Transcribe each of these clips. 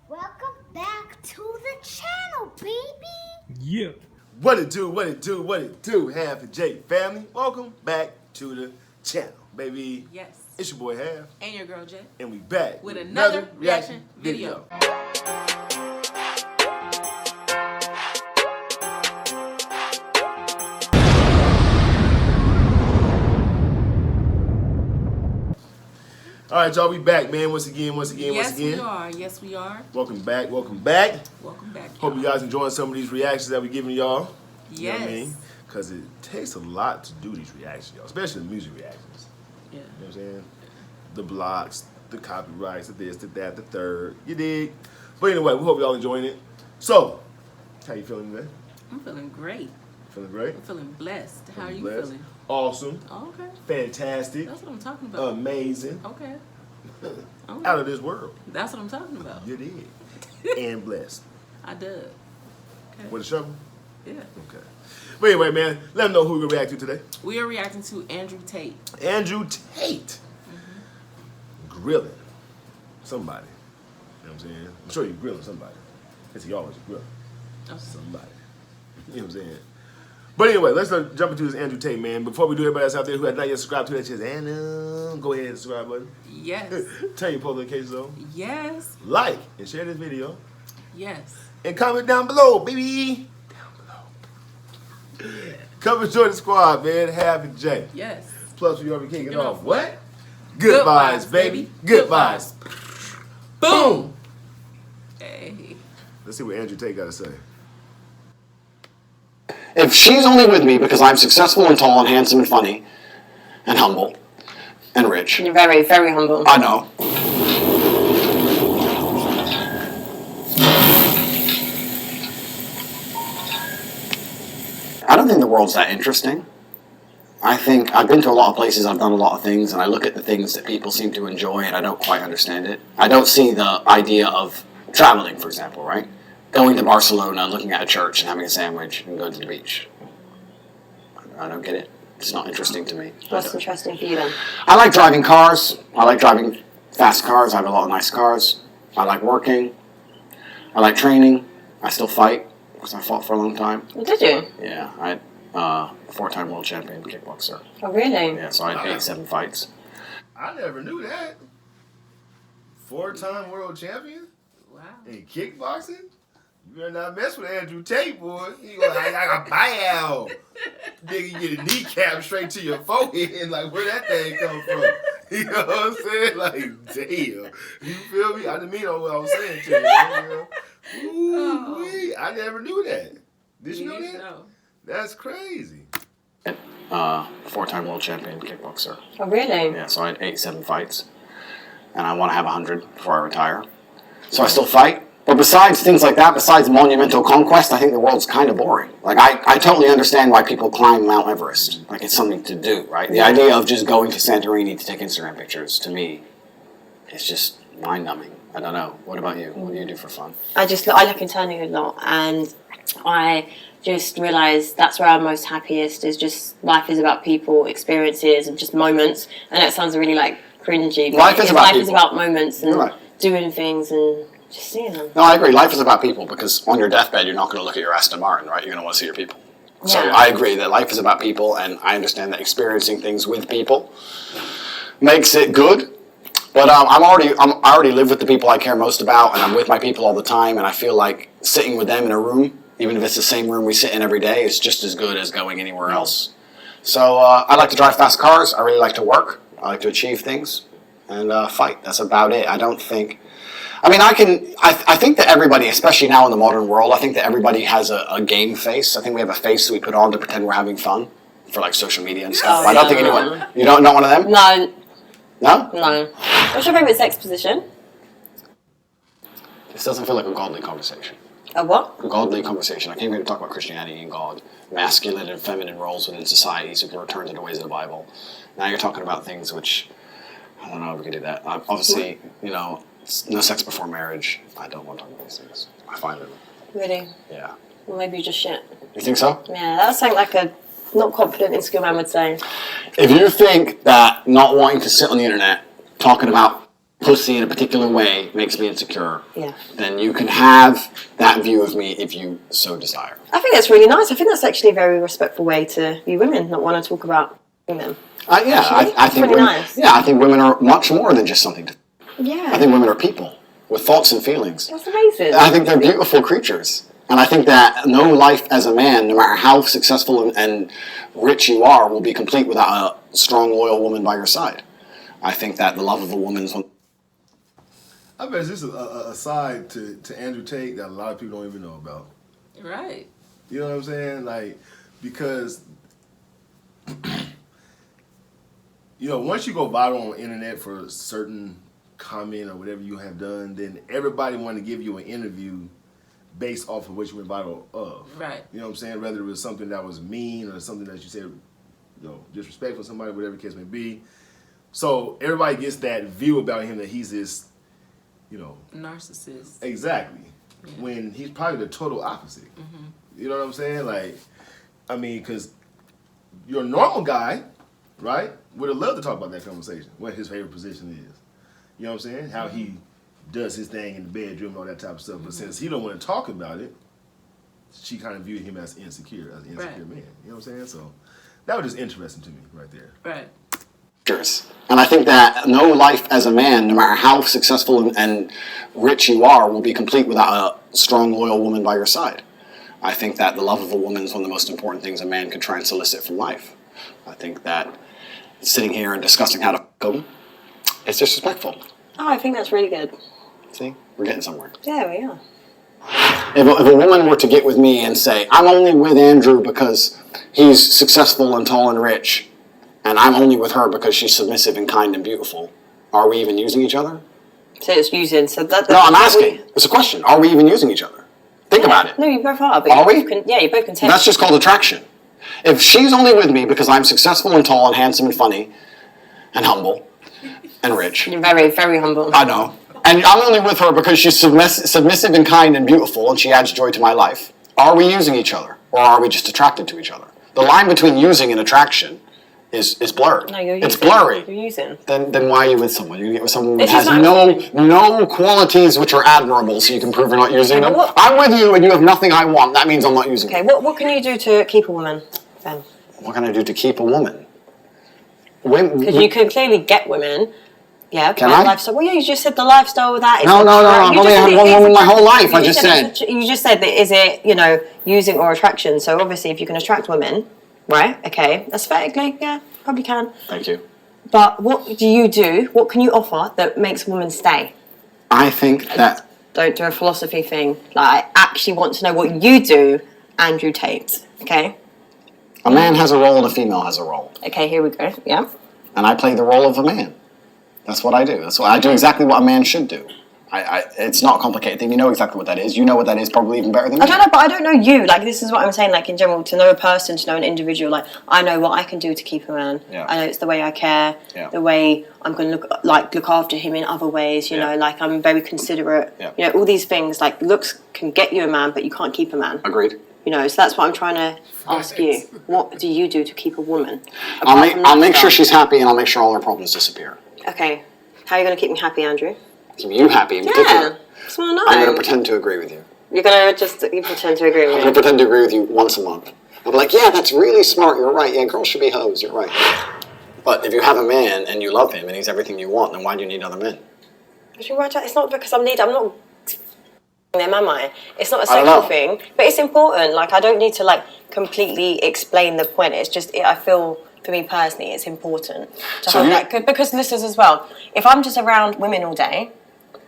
Welcome back to the channel, baby. Yeah. What it do, Half and Jake family. Welcome back to the channel, baby. Yes. It's your boy Half. And your girl Jay. And we back with another reaction video. All right, y'all, we back, man. Once again. Yes, we are. Yes, we are. Welcome back. Welcome back. Hope you guys enjoying some of these reactions that we're giving y'all. Yes. You know what I mean? Because it takes a lot to do these reactions, y'all, especially the music reactions. Yeah. You know what I'm saying? The blocks, the copyrights, the this, the that, the third. You dig? But anyway, we hope y'all enjoying it. So, how you feeling today? I'm feeling great. Feeling great? I'm feeling blessed. How are you Blessed? feeling? Awesome. Oh, okay. Fantastic. That's what I'm talking about. Amazing. Okay. Out of this world. That's what I'm talking about. You did. And blessed. I did. Okay. With a shovel? Yeah. Okay. But anyway, man, let them know who we're going to react to today. We are reacting to Andrew Tate. Andrew Tate. Grilling somebody. You know what I'm saying? I'm sure you're grilling somebody. Because he always grilling somebody. You know what I'm saying? But anyway, let's jump into this Andrew Tate, man. Before we do, everybody else out there who has not yet subscribed to that shit, and go ahead and subscribe button. Yes. Turn your post notifications on. Yes. Like and share this video. Yes. And comment down below, baby. Down below. Come and join the squad, man. Half and Jay. Yes. Plus, we already kicking off. What? Good vibes, baby. Good vibes. Boom. Hey. Let's see what Andrew Tate got to say. If she's only with me because I'm successful and tall and handsome and funny and humble and rich. You're very, very humble. I know. I don't think the world's that interesting. I think I've been to a lot of places, I've done a lot of things, and I look at the things that people seem to enjoy and I don't quite understand it. I don't see the idea of traveling, for example, right? Going to Barcelona, looking at a church and having a sandwich and going to the beach. I don't get it. It's not interesting to me. What's interesting for you then? I like driving cars. I like driving fast cars. I have a lot of nice cars. I like working. I like training. I still fight because I fought for a long time. Oh, did you? Yeah, I four-time world champion kickboxer. Oh, really? Yeah, so I had 87 fights. I never knew that. 4-time world champion? Wow. In kickboxing? You better not mess with Andrew Tate, boy. He gonna like a bow. Nigga, you get a kneecap straight to your forehead. Like, where that thing come from? You know what I'm saying? Like, damn. You feel me? I didn't mean what I was saying to you. You know? Ooh, I never knew that. Did you know that? No. That's crazy. Four-time world champion kickboxer. Oh, really? Yeah, so I had 87 fights. And I want to have 100 before I retire. So I still fight. But besides things like that, besides monumental conquest, I think the world's kind of boring. Like, I totally understand why people climb Mount Everest. Like, it's something to do, right? The idea of just going to Santorini to take Instagram pictures, to me, is just mind-numbing. I don't know. What about you? What do you do for fun? I look internally a lot, and I just realised that's where I'm most happiest, is just life is about people, experiences, and just moments. And that sounds really, like, cringy. But Life is about moments and doing things and just seeing them. No, I agree. Life is about people, because on your deathbed, you're not going to look at your Aston Martin, right? You're going to want to see your people. Yeah. So I agree that life is about people, and I understand that experiencing things with people makes it good. But I already live with the people I care most about, and I'm with my people all the time, and I feel like sitting with them in a room, even if it's the same room we sit in every day, is just as good as going anywhere else. So I like to drive fast cars. I really like to work. I like to achieve things and fight. That's about it. I don't think... I mean, I think that everybody, especially now in the modern world, I think that everybody has a game face. I think we have a face that we put on to pretend we're having fun for, like, social media and stuff. Oh, I don't think anyone... You don't know one of them? No. No? No. What's your favourite sex position? This doesn't feel like a godly conversation. A what? A godly conversation. I came here to talk about Christianity and God, masculine and feminine roles within society, so we can return to the ways of the Bible. Now you're talking about things which... I don't know if we can do that. Obviously, you know... No sex before marriage. I don't want to talk about these things. I find them. Really? Yeah. Well, maybe you're just shit. You think so? Yeah, that sounds like a not confident, insecure man would say. If you think that not wanting to sit on the internet talking about pussy in a particular way makes me insecure, Yeah. then you can have that view of me if you so desire. I think that's really nice. I think that's actually a very respectful way to view women, not want to talk about women. Yeah, I think really women, nice. yeah, I think women are much more than just something to. Yeah. I think women are people with thoughts and feelings. That's amazing. I think they're beautiful creatures. And I think that no life as a man, no matter how successful and rich you are, will be complete without a strong, loyal woman by your side. I think that the love of a woman is one. I bet this is a side to Andrew Tate that a lot of people don't even know about. Right. You know what I'm saying? Like, because, you know, once you go viral on the internet for a certain comment or whatever you have done, then everybody want to give you an interview based off of what you went viral of. Right. You know what I'm saying? Whether it was something that was mean or something that you said, you know, disrespectful to somebody, whatever the case may be. So everybody gets that view about him that he's this, you know, Narcissist. exactly. Yeah. When he's probably the total opposite. You know what I'm saying? Like, I mean, because you're a normal guy, right, would have loved to talk about that conversation, what his favorite position is. You know what I'm saying? How he does his thing in the bedroom and all that type of stuff. But since he don't want to talk about it, she kind of viewed him as insecure man. You know what I'm saying? So that was just interesting to me right there. Right. And I think that no life as a man, no matter how successful and rich you are, will be complete without a strong, loyal woman by your side. I think that the love of a woman is one of the most important things a man can try and solicit from life. I think that sitting here and discussing how to go, it's disrespectful. Oh, I think that's really good. See, we're getting somewhere. Yeah, we are. If a woman were to get with me and say, I'm only with Andrew because he's successful and tall and rich, and I'm only with her because she's submissive and kind and beautiful, are we even using each other? So it's using. So that. No, I'm asking. It's a question. Are we even using each other? Think about it. No, you both are. But Are you we? both yeah, you both can take. That's just called attraction. If she's only with me because I'm successful and tall and handsome and funny and humble and rich, You're very, very humble. I know, and I'm only with her because she's submissive and kind and beautiful and she adds joy to my life, are we using each other or are we just attracted to each other? The line between using and attraction is blurred. No, you're using. It's blurry. You're using. Then why are you with someone? You get with someone that It's has just not- no qualities which are admirable, so you can prove you're not using them. what- I'm with you and you have nothing I want. That means I'm not using Okay, you. what can you do to keep a woman then? What can I do to keep a woman? Because you can clearly get women. Yeah, Can by I? lifestyle. Well, yeah, you just said the lifestyle that is. No, I've You only just had said one it is- woman my whole life. I you just said. You just said that is it, using or attraction. So obviously, if you can attract women, right? Okay, aesthetically, yeah, probably can. Thank you. But what do you do? What can you offer that makes women stay? I think that Don't do a philosophy thing. Like, I actually want to know what you do, Andrew Tate. Okay? a man has a role and a female has a role. Okay, here we go. Yeah. And I play the role of a man. That's what I do. That's what I do exactly what a man should do. It's not a complicated thing. You know exactly what that is. You know what that is probably even better than me. I don't know, but I don't know you. Like, this is what I'm saying, like, in general, to know a person, to know an individual, like, I know what I can do to keep a man. Yeah. I know it's the way I care, Yeah. the way I'm going to look after him in other ways, you Yeah. know, like, I'm very considerate. Yeah. You know, all these things, like, looks can get you a man, but you can't keep a man. Agreed. You know, so that's what I'm trying to ask you. What do you do to keep a woman? I'll Apart from make sure lifestyle. she's happy and I'll make sure all her problems disappear. Okay. How are you going to keep me happy, Andrew? Keep you happy in Yeah. particular. Just want to know. I'm going to pretend to agree with you. You're going to just you pretend to agree I'm with going me. to pretend to agree with you once a month. I'll be like, yeah, that's really smart. You're right. Yeah, girls should be hoes. You're right. But if you have a man and you love him and he's everything you want, then why do you need other men? But you're right, it's not because I'm not them, am I? It's not a I don't sexual know. thing, but it's important. Like, I don't need to completely explain the point. It's just I feel for me personally, it's important to So have you- that because listeners as well. If I'm just around women all day,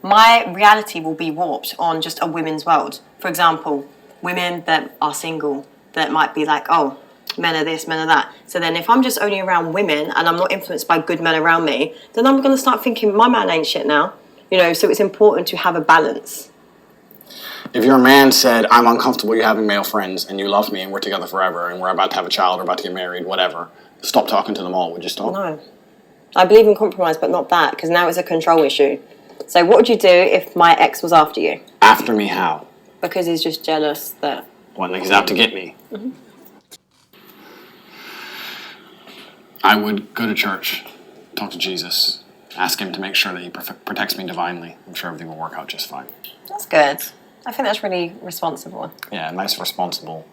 my reality will be warped on just a women's world. For example, women that are single that might be like, oh, men are this, men are that. So then if I'm just only around women and I'm not influenced by good men around me, then I'm going to start thinking my man ain't shit now. You know, so it's important to have a balance. If your man said, I'm uncomfortable you having male friends and you love me and we're together forever and we're about to have a child or about to get married, whatever, stop talking to them all. Would you stop? No. I believe in compromise, but not that, because now it's a control issue. So what would you do if my ex was after you? After me, how? Because he's just jealous that... When he's out to get me. Mm-hmm. I would go to church, talk to Jesus, Ask him to make sure that he protects me divinely. I'm sure everything will work out just fine. That's good. I think that's really responsible. Yeah, nice, responsible.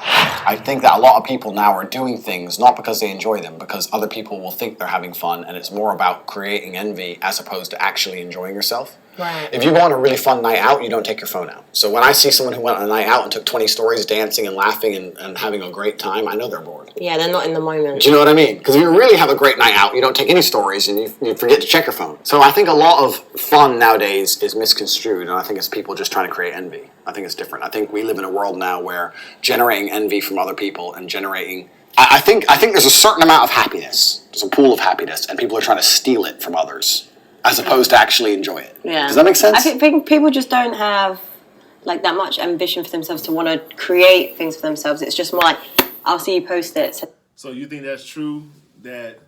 I think that a lot of people now are doing things not because they enjoy them, because other people will think they're having fun, and it's more about creating envy as opposed to actually enjoying yourself. Right. If you go on a really fun night out, you don't take your phone out. So when I see someone who went on a night out and took 20 stories dancing and laughing and having a great time, I know they're bored. Yeah, they're not in the moment. Do you know what I mean? Because if you really have a great night out, you don't take any stories and you forget to check your phone. So I think a lot of fun nowadays is misconstrued, and I think it's people just trying to create envy. I think it's different. I think we live in a world now where generating envy from other people and generating... I think there's a certain amount of happiness. There's a pool of happiness, and people are trying to steal it from others as opposed to actually enjoy it. Yeah. Does that make sense? I think people just don't have like that much ambition for themselves to want to create things for themselves. It's just more like, I'll see you post it. So you think that's true that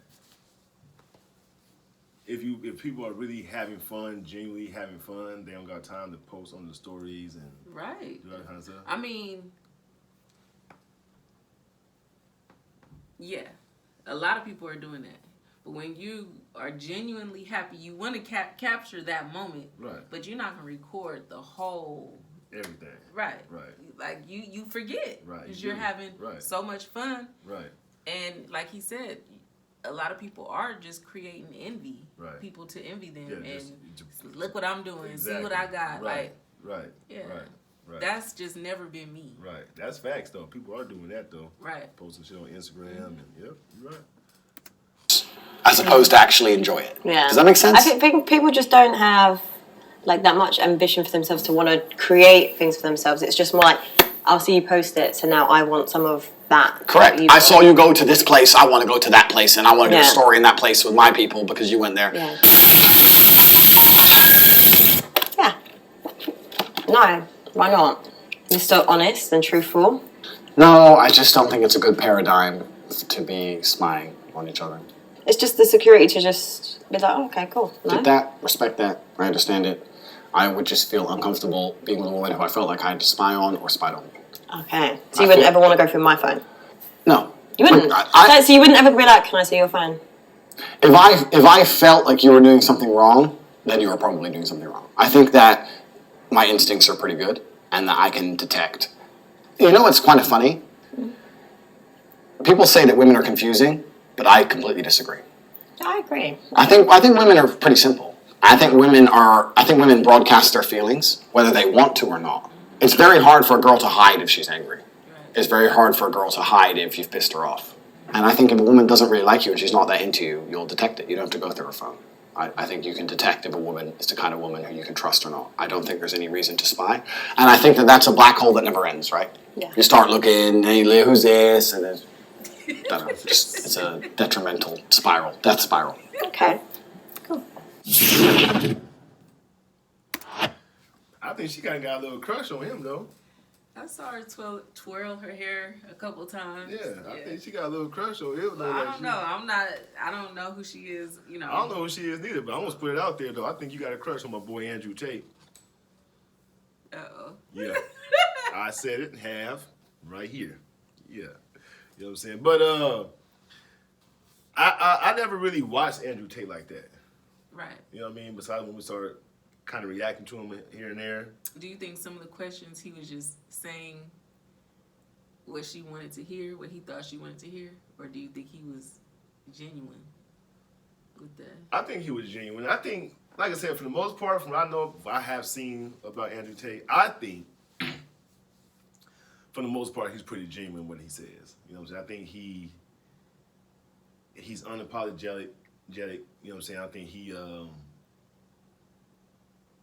if people are really having fun, genuinely having fun, they don't got time to post on the stories and Right. do that kind of stuff? I mean, yeah, a lot of people are doing that. But when you are genuinely happy, you want to capture that moment. Right. But you're not going to record the whole... Everything. Right. Right. Like, you forget. Right, Because you you're do. having Right. so much fun. Right. And like he said, a lot of people are just creating envy. Right. People to envy them. Yeah, and just- look what I'm doing. Exactly. See what I got. Right. Like, Right. yeah. Right. Right. That's just never been me. Right. That's facts though. People are doing that though. Right. Posting shit on Instagram and yep, you're right. As opposed to actually enjoy it. Yeah. Does that make sense? I think people just don't have like that much ambition for themselves to want to create things for themselves. It's just more like, I'll see you post it, so now I want some of that. Correct. I saw you go to this place, I want to go to that place, and I want to do a Yeah. story in that place with my people because you went there. Yeah. Yeah. No, why not? You're still honest and truthful. No, I just don't think it's a good paradigm to be spying on each other. It's just the security to just be like, oh, okay, cool. No? Get that, respect that, I understand it. I would just feel uncomfortable being with a woman who I felt like I had to spy on or spied on. Okay. So you wouldn't ever want to go through my phone? No. You wouldn't? So you wouldn't ever be like, can I see your phone? If I felt like you were doing something wrong, then you were probably doing something wrong. I think that my instincts are pretty good and that I can detect. You know what's kind of funny? People say that women are confusing, but I completely disagree. I agree. I think women are pretty simple. I think women broadcast their feelings, whether they want to or not. It's very hard for a girl to hide if she's angry. It's very hard for a girl to hide if you've pissed her off. And I think if a woman doesn't really like you and she's not that into you, you'll detect it. You don't have to go through her phone. I think you can detect if a woman is the kind of woman who you can trust or not. I don't think there's any reason to spy. And I think that that's a black hole that never ends, right? Yeah. You start looking, hey, who's this? And then, I don't know, it's a detrimental spiral, death spiral. Okay. Cool. I think she kinda got a little crush on him though. I saw her twirl her hair a couple times. Yeah, I think she got a little crush on him. But I don't know. I don't know who she is. You know. I don't know who she is neither, but I'm gonna put it out there though. I think you got a crush on my boy Andrew Tate. Uh-oh. Yeah. I said it, have, right here. Yeah. You know what I'm saying? But I never really watched Andrew Tate like that. Right. You know what I mean? Besides when we started kind of reacting to him here and there. Do you think some of the questions he was just saying what she wanted to hear, what he thought she wanted to hear? Or do you think he was genuine with that? I think he was genuine. I think, like I said, for the most part, from what I know, I have seen about Andrew Tate, I think, for the most part, he's pretty genuine when he says. You know what I'm saying? I think he's unapologetic. You know what I'm saying? I think he,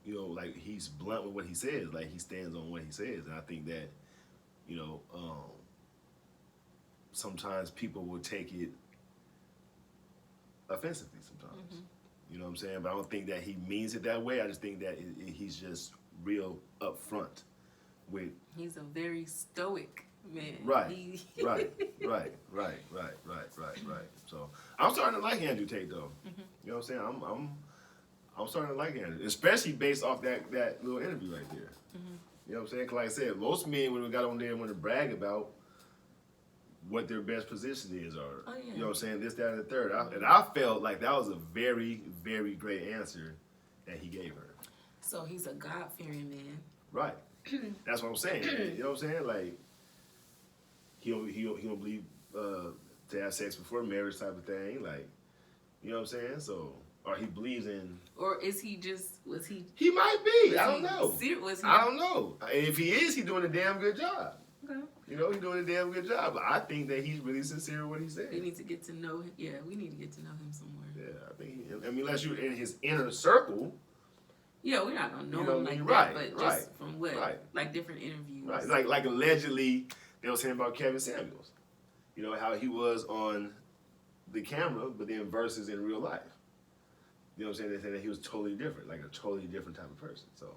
you know, like he's blunt with what he says. Like he stands on what he says. And I think that, you know, sometimes people will take it offensively sometimes. Mm-hmm. You know what I'm saying? But I don't think that he means it that way. I just think that he's just real upfront with. He's a very stoic man. Right. Right. So I'm starting to like Andrew Tate though. Mm-hmm. You know what I'm saying? I'm starting to like Andrew, especially based off that little interview right there. Mm-hmm. You know what I'm saying? 'Cause like I said, most men when we got on there want to brag about what their best position is, or Oh, yeah. you know what I'm saying, this, that, and the third. And I felt like that was a very, very great answer that he gave her. So he's a God-fearing man. Right. That's what I'm saying. You know what I'm saying? Like he don't believe to have sex before marriage type of thing. Like, you know what I'm saying? So, or he believes in. Or is he just, was he? He might be. I don't know. Was he? I don't know. And if he is, he's doing a damn good job. Okay. You know, he's doing a damn good job. But I think that he's really sincere in what he's saying. We need to get to know him. Yeah, we need to get to know him somewhere. Yeah, I think. I mean, unless you're in his inner circle. Yeah, we're not gonna know You know him what I like mean? that, Right, but just from what, right. like different interviews. Right. Like allegedly, they were saying about Kevin Samuels. You know how he was on the camera, but then versus in real life. You know what I'm saying? They say that he was totally different, like a totally different type of person. So,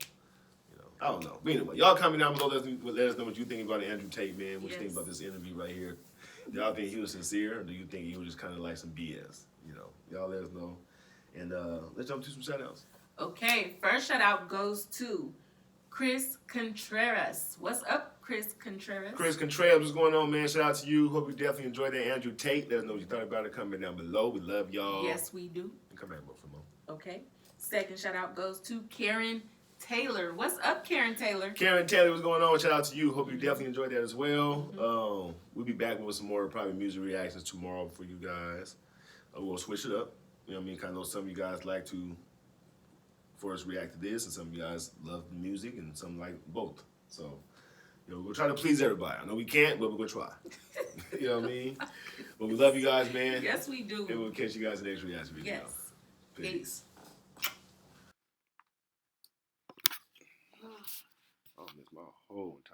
you know, I don't know. But anyway, y'all comment down below. Let us know what you think about Andrew Tate, man. What you think about this interview right here? Do y'all think he was sincere, or do you think he was just kind of like some BS? You know, y'all let us know. And let's jump to some shout outs. Okay, first shout out goes to Chris Contreras. What's up, Chris Contreras? Chris Contreras, what's going on, man? Shout out to you. Hope you definitely enjoyed that Andrew Tate. Let us know what you thought about it. Comment down below. We love y'all. Yes, we do. Come back for more. Okay. Second shout out goes to Karen Taylor. What's up, Karen Taylor? Karen Taylor, what's going on? Shout out to you. Hope you definitely enjoyed that as well. We'll be back with some more probably music reactions tomorrow for you guys. We'll switch it up. You know what I mean? Kind of know some of you guys like to for us react to this, and some of you guys love the music, and some like both. So, you know, we'll try to please everybody. I know we can't, but we're gonna try. You know what I mean? But we love you guys, man. Yes, we do. And we'll catch you guys in the next reaction video. Yes. Peace. Oh, I missed my whole time.